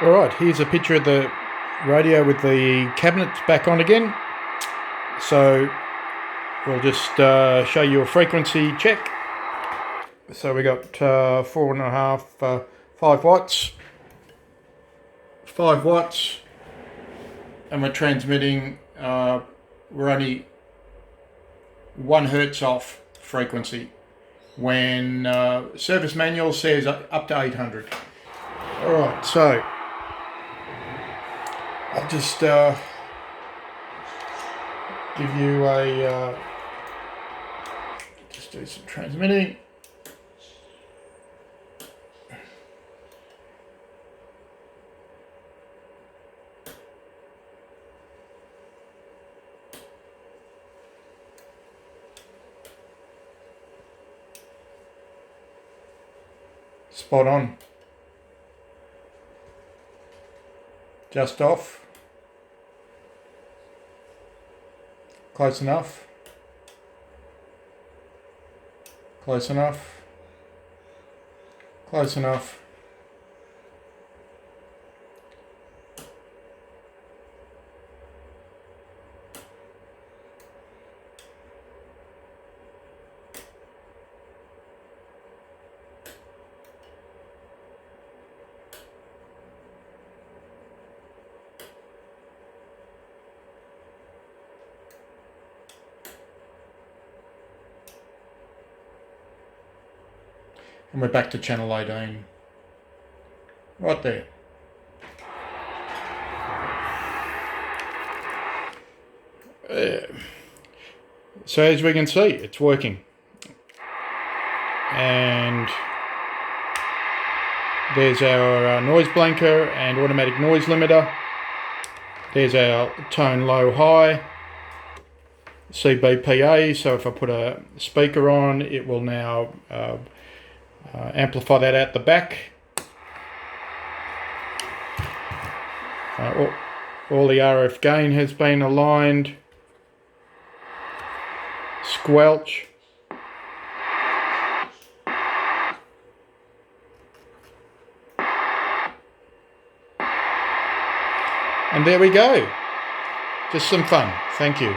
Alright, here's a picture of the radio with the cabinets back on again. So we'll just show you a frequency check. So we got 4.5, 5 watts. 5 watts. And we're transmitting, we're only 1 hertz off frequency. When service manual says up to 800. Alright, so I'll just give you a, just do some transmitting. Spot on. Just off. Close enough. Close enough. Close enough. And we're back to channel 18. Right there. So as we can see, it's working. And there's our noise blanker and automatic noise limiter. There's our tone low high. CBPA, so if I put a speaker on, it will now amplify that out the back. All the RF gain has been aligned. Squelch. And there we go. Just some fun. Thank you.